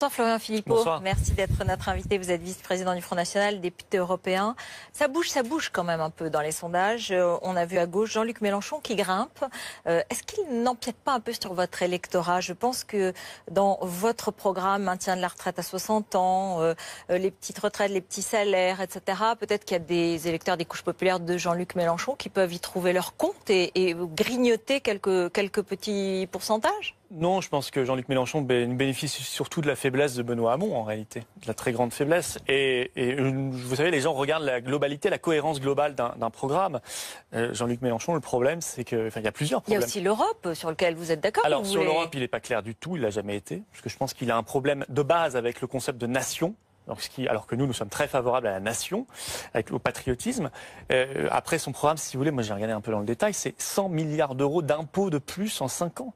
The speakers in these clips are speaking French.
Bonsoir Florian Philippot, Bonsoir. Merci d'être notre invité. Vous êtes vice-président du Front National, député européen. Ça bouge quand même un peu dans les sondages. On a vu à gauche Jean-Luc Mélenchon qui grimpe. Est-ce qu'il n'empiète pas un peu sur votre électorat? Je pense que dans votre programme, maintien de la retraite à 60 ans, les petites retraites, les petits salaires, etc., peut-être qu'il y a des électeurs des couches populaires de Jean-Luc Mélenchon qui peuvent y trouver leur compte et grignoter quelques petits pourcentages? Non, je pense que Jean-Luc Mélenchon bénéficie surtout de la faiblesse de Benoît Hamon, en réalité, de la très grande faiblesse. Et vous savez, les gens regardent la globalité, la cohérence globale d'un programme. Jean-Luc Mélenchon, le problème, c'est que, il y a plusieurs problèmes. Il y a aussi l'Europe, sur lequel vous êtes d'accord? Alors, sur l'Europe, il n'est pas clair du tout, il l'a jamais été, parce que je pense qu'il a un problème de base avec le concept de nation. Alors que nous sommes très favorables à la nation, au patriotisme. Après son programme, si vous voulez, moi j'ai regardé un peu dans le détail, c'est 100 milliards d'euros d'impôts de plus en 5 ans.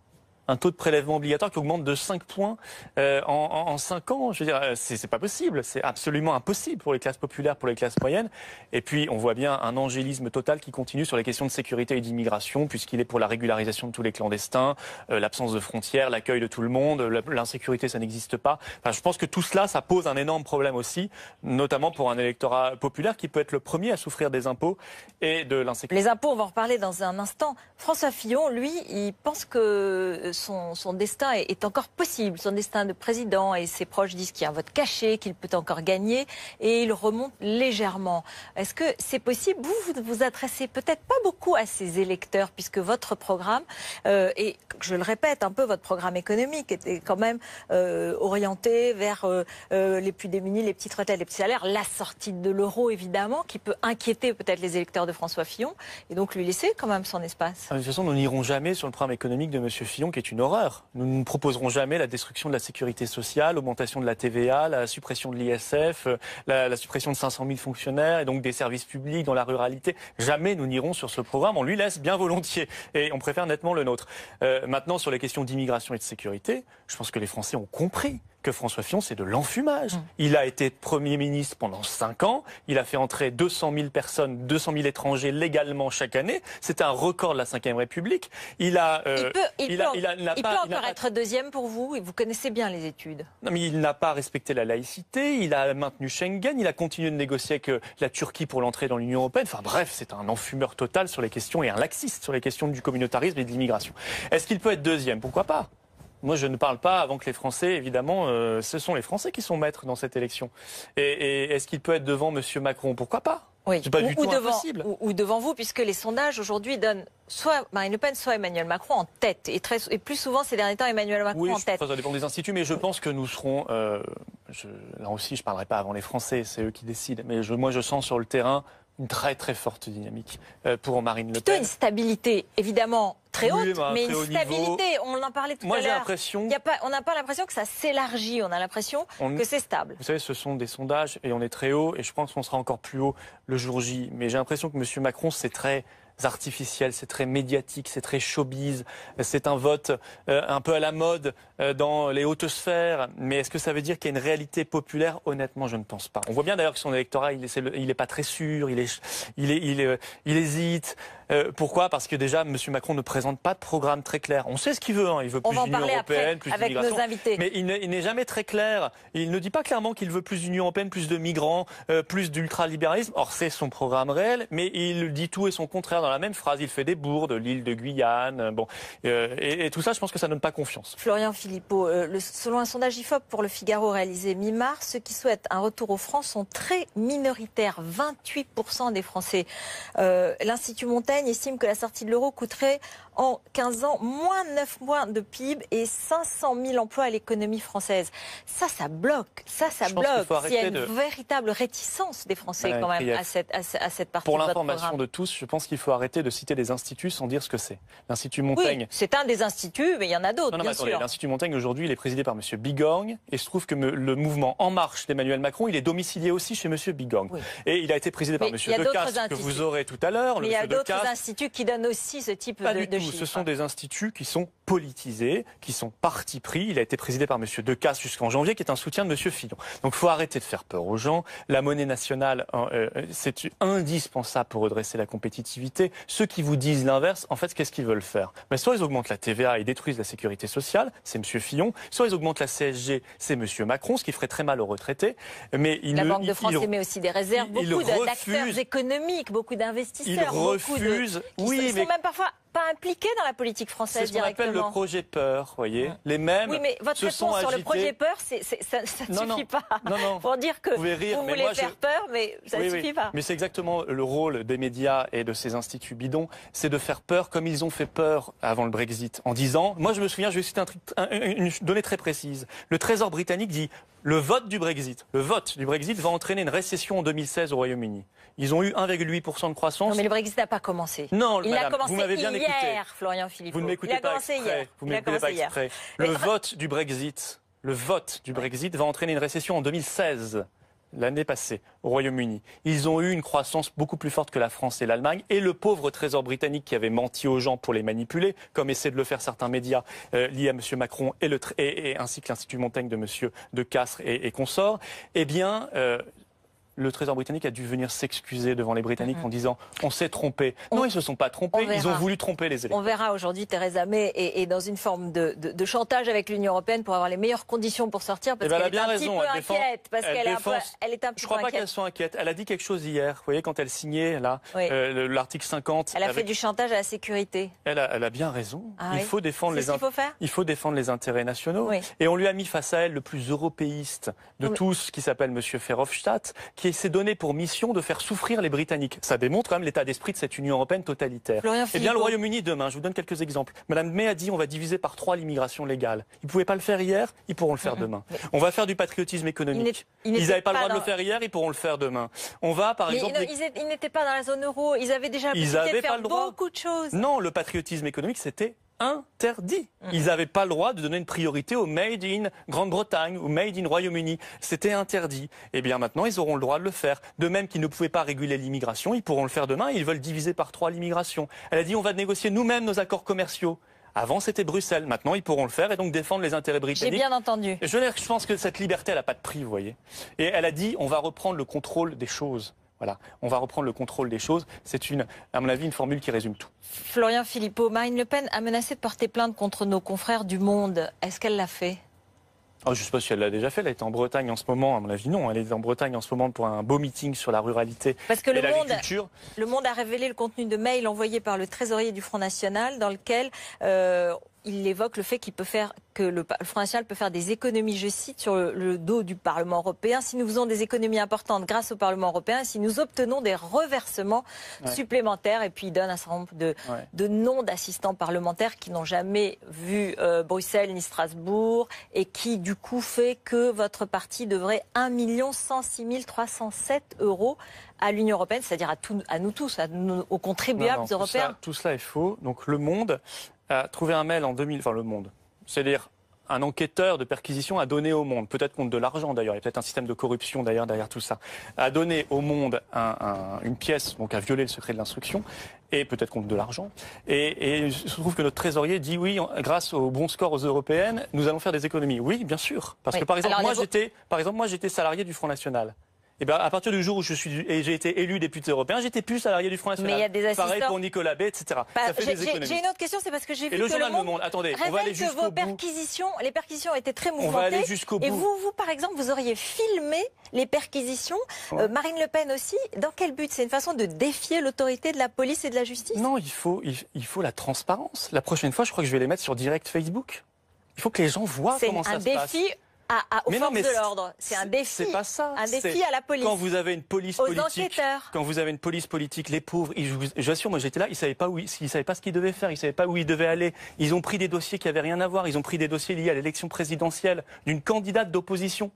Un taux de prélèvement obligatoire qui augmente de 5 points en 5 ans. Je veux dire, c'est pas possible. C'est absolument impossible pour les classes populaires, pour les classes moyennes. Et puis, on voit bien un angélisme total qui continue sur les questions de sécurité et d'immigration, puisqu'il est pour la régularisation de tous les clandestins, l'absence de frontières, l'accueil de tout le monde, l'insécurité, ça n'existe pas. Enfin, je pense que tout cela, ça pose un énorme problème aussi, notamment pour un électorat populaire qui peut être le premier à souffrir des impôts et de l'insécurité. Les impôts, on va en reparler dans un instant. François Fillon, lui, il pense que son destin est encore possible, son destin de président, et ses proches disent qu'il y a un vote caché, qu'il peut encore gagner, et il remonte légèrement. Est-ce que c'est possible? Vous vous adressez peut-être pas beaucoup à ces électeurs, puisque votre programme, et je le répète un peu, votre programme économique était quand même orienté vers les plus démunis, les petites retraites, les petits salaires, la sortie de l'euro évidemment, qui peut inquiéter peut-être les électeurs de François Fillon, et donc lui laisser quand même son espace. De toute façon, nous n'irons jamais sur le programme économique de M. Fillon, qui est une horreur. Nous ne proposerons jamais la destruction de la sécurité sociale, l'augmentation de la TVA, la suppression de l'ISF, la suppression de 500 000 fonctionnaires et donc des services publics dans la ruralité. Jamais nous n'irons sur ce programme. On lui laisse bien volontiers et on préfère nettement le nôtre. Maintenant, sur les questions d'immigration et de sécurité, je pense que les Français ont compris que François Fillon, c'est de l'enfumage. Il a été Premier ministre pendant 5 ans. Il a fait entrer 200 000 personnes, 200 000 étrangers légalement chaque année. C'était un record de la Ve République. Il peut encore être deuxième pour vous, et vous connaissez bien les études. Non, mais il n'a pas respecté la laïcité, il a maintenu Schengen, il a continué de négocier avec la Turquie pour l'entrée dans l'Union européenne. Enfin bref, c'est un enfumeur total sur les questions et un laxiste sur les questions du communautarisme et de l'immigration. Est-ce qu'il peut être deuxième? Pourquoi pas? Moi, je ne parle pas avant que les Français, évidemment, ce sont les Français qui sont maîtres dans cette élection. Et est-ce qu'il peut être devant M. Macron? Pourquoi pas? Oui. C'est pas du tout impossible. Ou devant vous, puisque les sondages aujourd'hui donnent soit Marine Le Pen, soit Emmanuel Macron en tête. Et plus souvent, ces derniers temps, Emmanuel Macron en tête. Ça dépend des instituts, mais je pense que nous serons... là aussi, je ne parlerai pas avant les Français, c'est eux qui décident. Mais moi, je sens sur le terrain une très très forte dynamique pour Marine Le Pen. Plutôt une stabilité, évidemment, très haute, oui, mais une stabilité, on en parlait tout à l'heure. Moi, j'ai l'impression... On n'a pas l'impression que ça s'élargit, on a l'impression que c'est stable. Vous savez, ce sont des sondages, et on est très haut, et je pense qu'on sera encore plus haut le jour J. Mais j'ai l'impression que M. Macron, c'est très artificiel, c'est très médiatique, c'est très showbiz, c'est un vote un peu à la mode dans les hautes sphères, mais est-ce que ça veut dire qu'il y a une réalité populaire? Honnêtement, je ne pense pas. On voit bien d'ailleurs que son électorat, il est pas très sûr, il hésite. Pourquoi? Parce que déjà, M. Macron ne présente pas de programme très clair. On sait ce qu'il veut, hein. Il veut plus d'Union européenne, plus d'immigration. Mais il n'est jamais très clair. Il ne dit pas clairement qu'il veut plus d'Union européenne, plus de migrants, plus d'ultralibéralisme. Or, c'est son programme réel, mais il dit tout et son contraire dans la même phrase. Il fait des bourdes, l'île de Guyane, et tout ça, je pense que ça ne donne pas confiance. Florian Philippot, selon un sondage IFOP pour le Figaro réalisé mi-mars, ceux qui souhaitent un retour aux France sont très minoritaires, 28% des Français. L'Institut Montaigne estime que la sortie de l'euro coûterait en 15 ans moins 9 mois de PIB et 500 000 emplois à l'économie française. Ça bloque. Ça bloque. Il y a une véritable réticence des Français quand même à cette partie. Pour l'information de tous, je pense qu'il faut arrêter de citer des instituts sans dire ce que c'est. L'Institut Montaigne... Oui, c'est un des instituts, mais il y en a d'autres, bien sûr. L'Institut Montaigne, aujourd'hui, il est présidé par M. Bigorgne, et je trouve que le mouvement En Marche d'Emmanuel Macron, il est domicilié aussi chez M. Bigorgne. Oui. Et il a été présidé par M. Decastre, que vous aurez tout à l'heure. Mais il y a d'autres instituts qui donnent aussi ce type de chiffres. Ce sont des instituts qui sont politisés, qui sont parti pris. Il a été présidé par M. Decazes jusqu'en janvier, qui est un soutien de M. Fillon. Donc il faut arrêter de faire peur aux gens. La monnaie nationale, c'est indispensable pour redresser la compétitivité. Ceux qui vous disent l'inverse, en fait, qu'est-ce qu'ils veulent faire? Soit ils augmentent la TVA et détruisent la sécurité sociale, c'est M. Fillon. Soit ils augmentent la CSG, c'est M. Macron, ce qui ferait très mal aux retraités. Mais la Banque de France émet aussi des réserves. Beaucoup d'acteurs économiques, beaucoup d'investisseurs. Ils refusent. Ils sont même parfois pas impliqués dans la politique française directement. C'est ce qu'on appelle le projet peur, vous voyez. Les mêmes. Oui, mais votre réponse sur le projet peur, ça ne suffit pas. Non. Pour dire que vous voulez faire peur, mais ça ne suffit pas. Mais c'est exactement le rôle des médias et de ces instituts bidons, c'est de faire peur comme ils ont fait peur avant le Brexit, en disant, moi je me souviens, je vais citer une donnée très précise. Le Trésor britannique dit, le vote du Brexit va entraîner une récession en 2016 au Royaume-Uni. Ils ont eu 1,8% de croissance. Non, mais le Brexit n'a pas commencé. Non, il a commencé vous m'avez bien écouté. Hier, Florian Philippot. Vous ne m'écoutez pas exprès. Vous ne m'écoutez pas exprès. Le vote du Brexit va entraîner une récession en 2016. L'année passée, au Royaume-Uni. Ils ont eu une croissance beaucoup plus forte que la France et l'Allemagne. Et le pauvre Trésor britannique qui avait menti aux gens pour les manipuler, comme essaient de le faire certains médias liés à M. Macron et ainsi que l'Institut Montaigne de M. Decazes et consorts, eh bien... le Trésor britannique a dû venir s'excuser devant les Britanniques en disant « on s'est trompé ». Non, ils ne se sont pas trompés, ils ont voulu tromper les électeurs. On verra aujourd'hui, Theresa May est dans une forme de chantage avec l'Union européenne pour avoir les meilleures conditions pour sortir, parce qu'elle est un petit peu inquiète. Elle est un petit peu inquiète. Je ne crois pas qu'elle soit inquiète. Elle a dit quelque chose hier, vous voyez, quand elle signait l'article 50. Elle a fait du chantage à la sécurité. Elle a bien raison. Il faut défendre les intérêts nationaux. Oui. Et on lui a mis face à elle le plus européiste de tous, qui s'appelle M. Verhofstadt, qui s'est donné pour mission de faire souffrir les Britanniques. Ça démontre quand même l'état d'esprit de cette Union européenne totalitaire. Eh bien, le Royaume-Uni demain, je vous donne quelques exemples. Madame May a dit on va diviser par 3 l'immigration légale. Ils ne pouvaient pas le faire hier, ils pourront le faire demain. On va faire du patriotisme économique. Ils n'avaient pas le droit de le faire hier, ils pourront le faire demain. On va, par exemple... Ils n'étaient pas dans la zone euro, ils avaient déjà décidé de faire beaucoup de choses. Non, le patriotisme économique, c'était interdit. Ils n'avaient pas le droit de donner une priorité au Made in Grande-Bretagne ou Made in Royaume-Uni. C'était interdit. Eh bien maintenant, ils auront le droit de le faire. De même qu'ils ne pouvaient pas réguler l'immigration, ils pourront le faire demain. Ils veulent diviser par 3 l'immigration. Elle a dit on va négocier nous-mêmes nos accords commerciaux. Avant, c'était Bruxelles. Maintenant, ils pourront le faire et donc défendre les intérêts britanniques. J'ai bien entendu. Je pense que cette liberté, elle n'a pas de prix, vous voyez. Et elle a dit on va reprendre le contrôle des choses. Voilà, on va reprendre le contrôle des choses. C'est à mon avis, une formule qui résume tout. Florian Philippot, Marine Le Pen a menacé de porter plainte contre nos confrères du Monde. Est-ce qu'elle l'a fait ? Je ne sais pas si elle l'a déjà fait. Elle est en Bretagne en ce moment. À mon avis, non. Elle est en Bretagne en ce moment pour un beau meeting sur la ruralité et l'agriculture. Le Monde a révélé le contenu de mails envoyés par le trésorier du Front National dans lequel il évoque le fait que le Front National peut faire des économies, je cite, sur le dos du Parlement européen. Si nous faisons des économies importantes grâce au Parlement européen, si nous obtenons des reversements supplémentaires, et puis il donne un certain nombre de noms d'assistants parlementaires qui n'ont jamais vu Bruxelles ni Strasbourg, et qui du coup fait que votre parti devrait 1 106 307 € à l'Union européenne, c'est-à-dire à nous tous, aux contribuables européens. Tout cela est faux. Donc Le Monde a trouvé un mail en 2000, enfin Le Monde, c'est-à-dire un enquêteur de perquisition a donné au Monde, peut-être contre de l'argent d'ailleurs, il y a peut-être un système de corruption d'ailleurs derrière tout ça, a donné au Monde une pièce, donc a violé le secret de l'instruction, et peut-être contre de l'argent. Et il se trouve que notre trésorier dit oui, grâce au bon score aux européennes, nous allons faire des économies. Oui, bien sûr. Parce que par exemple, moi j'étais salarié du Front National. Et bien, à partir du jour où j'ai été élu député européen, j'étais plus salarié du Front National. Mais il y a des assistants. Pareil pour Nicolas Bay, etc. Ça fait des économies. J'ai une autre question, c'est parce que j'ai vu que le Monde attendez, on va aller jusqu'au bout. Les perquisitions étaient très mouvementées. On va aller jusqu'au bout. Et vous, par exemple, vous auriez filmé les perquisitions. Marine Le Pen aussi. Dans quel but? C'est une façon de défier l'autorité de la police et de la justice? Non, il faut la transparence. La prochaine fois, je crois que je vais les mettre sur direct Facebook. Il faut que les gens voient comment ça se passe. C'est un défi aux forces de l'ordre. C'est un défi. C'est pas ça. Un défi à la police. Quand vous avez une police politique, les pauvres, j'assure, moi j'étais là, ils savaient pas ce qu'ils devaient faire, ils savaient pas où ils devaient aller. Ils ont pris des dossiers qui avaient rien à voir. Ils ont pris des dossiers liés à l'élection présidentielle d'une candidate d'opposition.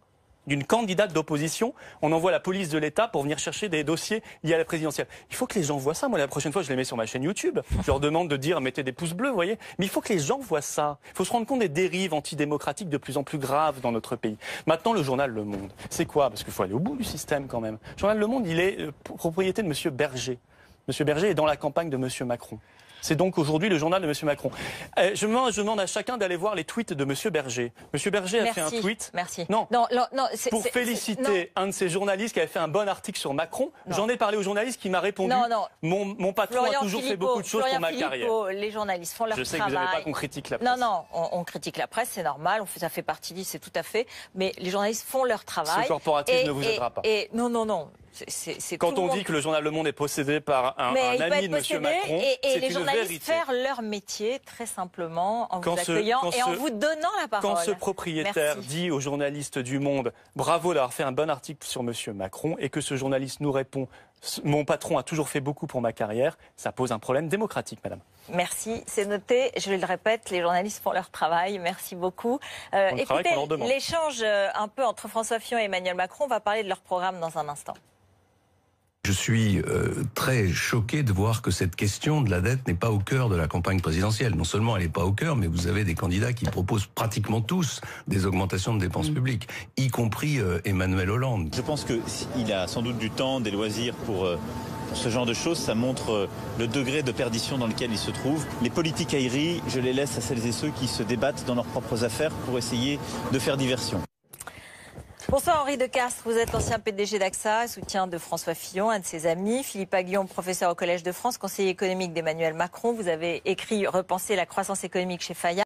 On envoie la police de l'État pour venir chercher des dossiers liés à la présidentielle. Il faut que les gens voient ça. Moi, la prochaine fois, je les mets sur ma chaîne YouTube. Je leur demande de dire, mettez des pouces bleus, vous voyez. Mais il faut que les gens voient ça. Il faut se rendre compte des dérives antidémocratiques de plus en plus graves dans notre pays. Maintenant, le journal Le Monde, c'est quoi? Parce qu'il faut aller au bout du système quand même. Le journal Le Monde, il est propriété de M. Berger. M. Berger est dans la campagne de M. Macron. C'est donc aujourd'hui le journal de M. Macron. Je demande à chacun d'aller voir les tweets de M. Berger. M. Berger a fait un tweet. Merci. Non, pour c'est féliciter un de ces journalistes qui avait fait un bon article sur Macron. J'en ai parlé au journaliste qui m'a répondu. Mon patron a toujours fait beaucoup de choses pour ma carrière. Les journalistes font leur travail. Je sais que vous n'aimez pas qu'on critique la presse. Non, on critique la presse, c'est normal. Ça fait partie de c'est tout à fait. Mais les journalistes font leur travail. Ce corporatisme ne vous aidera pas. Non. Quand on dit que le journal Le Monde est possédé par un ami de M. Macron, et les journalistes faire leur métier très simplement en vous accueillant et en vous donnant la parole. Quand ce propriétaire dit aux journalistes du Monde bravo d'avoir fait un bon article sur M. Macron et que ce journaliste nous répond mon patron a toujours fait beaucoup pour ma carrière, ça pose un problème démocratique, madame. Merci, c'est noté. Je le répète, les journalistes font leur travail. Merci beaucoup. Écoutez, l'échange un peu entre François Fillon et Emmanuel Macron, on va parler de leur programme dans un instant. Je suis très choqué de voir que cette question de la dette n'est pas au cœur de la campagne présidentielle. Non seulement elle n'est pas au cœur, mais vous avez des candidats qui proposent pratiquement tous des augmentations de dépenses publiques, y compris Emmanuel Hollande. Je pense qu'il a sans doute du temps, des loisirs pour ce genre de choses. Ça montre le degré de perdition dans lequel il se trouve. Les politiques aériennes, je les laisse à celles et ceux qui se débattent dans leurs propres affaires pour essayer de faire diversion. Bonsoir Henri Decastres, vous êtes l'ancien PDG d'AXA, soutien de François Fillon, un de ses amis. Philippe Aghion, professeur au Collège de France, conseiller économique d'Emmanuel Macron. Vous avez écrit « Repenser la croissance économique chez Fayard ».